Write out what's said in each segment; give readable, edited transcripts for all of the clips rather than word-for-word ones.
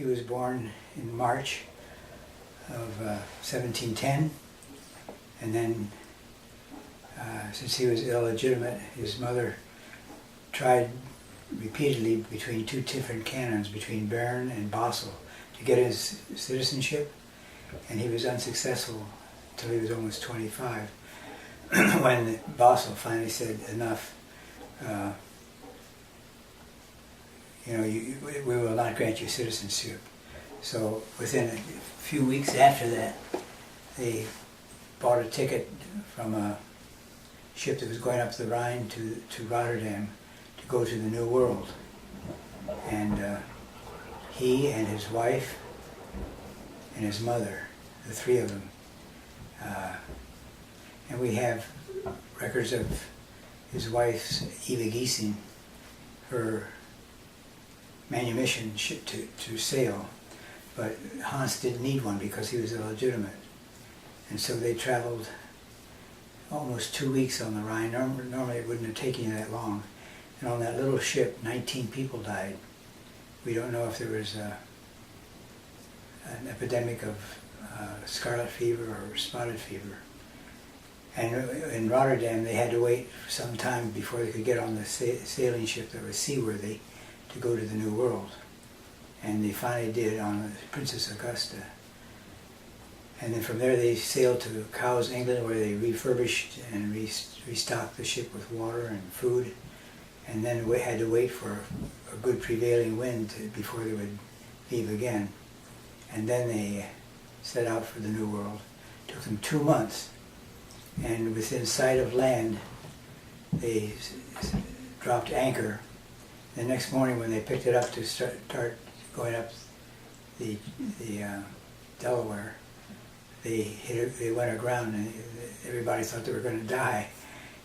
He was born in March of 1710, and then since he was illegitimate, his mother tried repeatedly between two different cantons, between Bern and Basel, to get his citizenship, and he was unsuccessful until he was almost 25, when Basel finally said, enough, we will not grant you citizenship. So within a few weeks after that, they bought a ticket from a ship that was going up the Rhine to Rotterdam to go to the New World. And he and his wife and his mother, the three of them, and we have records of his wife's Eva Giesing, her manumission ship to sail, but Hans didn't need one because he was illegitimate. And so they traveled almost 2 weeks on the Rhine. Normally it wouldn't have taken you that long. And on that little ship, 19 people died. We don't know if there was an epidemic of scarlet fever or spotted fever. And in Rotterdam, they had to wait some time before they could get on the sailing ship that was seaworthy to go to the New World. And they finally did on the Princess Augusta. And then from there they sailed to Cowes, England, where they refurbished and restocked the ship with water and food. And then we had to wait for a good prevailing wind before they would leave again. And then they set out for the New World. It took them 2 months. And within sight of land, they dropped anchor. The next morning when they picked it up to start going up the Delaware, they went aground, and everybody thought they were going to die.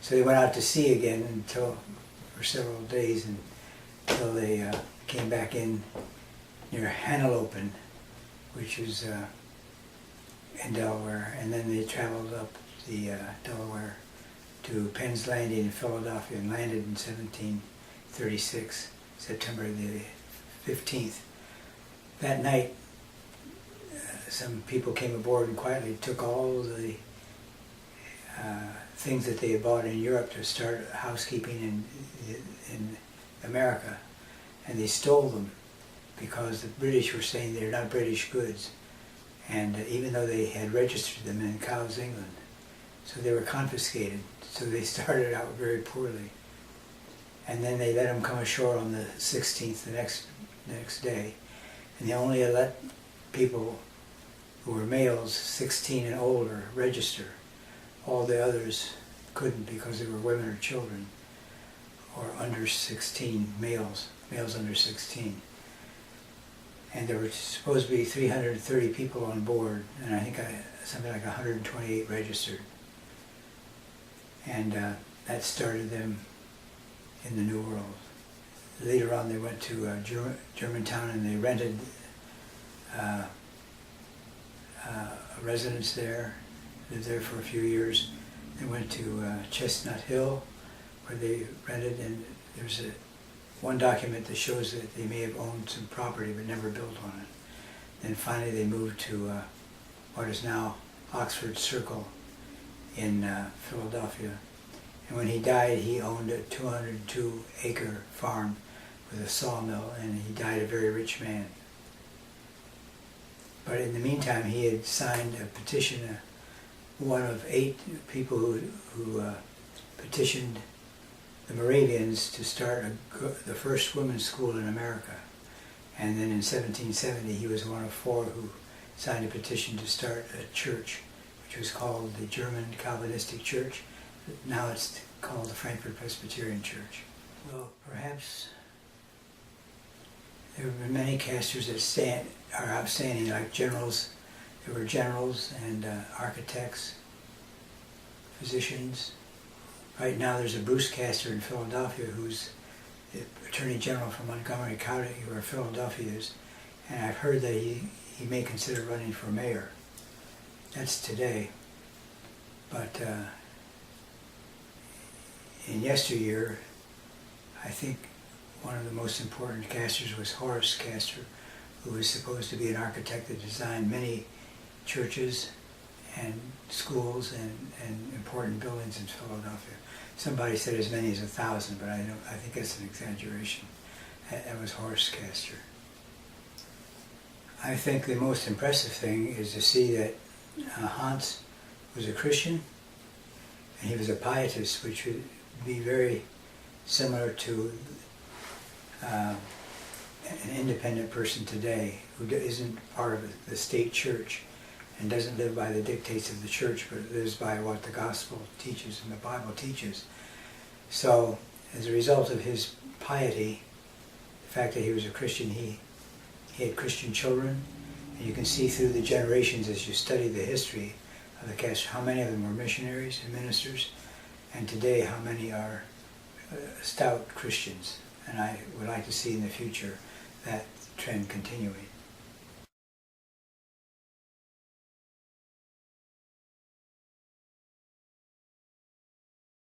So they went out to sea again for several days until they came back in near Hannelopen, which was in Delaware, and then they traveled up the Delaware to Penn's Landing in Philadelphia and landed in 1736, September the 15th. That night, some people came aboard and quietly took all the things that they had bought in Europe to start housekeeping in America, and they stole them because the British were saying they're not British goods, and even though they had registered them in Cowes, England, so they were confiscated. So they started out very poorly, and then they let them come ashore on the 16th, the next day, and they only let people who were males 16 and older register. All the others couldn't because they were women or children, or under 16 males under 16. And there were supposed to be 330 people on board, and I think something like 128 registered. And that started them in the New World. Later on they went to Germantown, and they rented a residence there, lived there for a few years. They went to Chestnut Hill, where they rented, and there's one document that shows that they may have owned some property but never built on it. Then finally they moved to what is now Oxford Circle in Philadelphia. And when he died, he owned a 202-acre farm with a sawmill, and he died a very rich man. But in the meantime, he had signed a petition, one of 8 people who petitioned the Moravians to start the first women's school in America. And then in 1770, he was one of 4 who signed a petition to start a church, which was called the German Calvinistic Church. Now it's called the Frankfurt Presbyterian Church. Well, perhaps there have been many Castors that are outstanding, like generals. There were generals and architects, physicians. Right now there's a Bruce Castor in Philadelphia who's the Attorney General for Montgomery County, where Philadelphia is, and I've heard that he may consider running for mayor. That's today. But in yesteryear, I think one of the most important Castors was Horace Castor, who was supposed to be an architect that designed many churches and schools and important buildings in Philadelphia. Somebody said as many as 1,000, but I think that's an exaggeration. That was Horace Castor. I think the most impressive thing is to see that Hans was a Christian and he was a pietist, which would be very similar to an independent person today who isn't part of the state church and doesn't live by the dictates of the church, but lives by what the gospel teaches and the Bible teaches. So, as a result of his piety, the fact that he was a Christian, he had Christian children, and you can see through the generations as you study the history of the Castor, how many of them were missionaries and ministers, and today how many are stout Christians. And I would like to see in the future that trend continuing.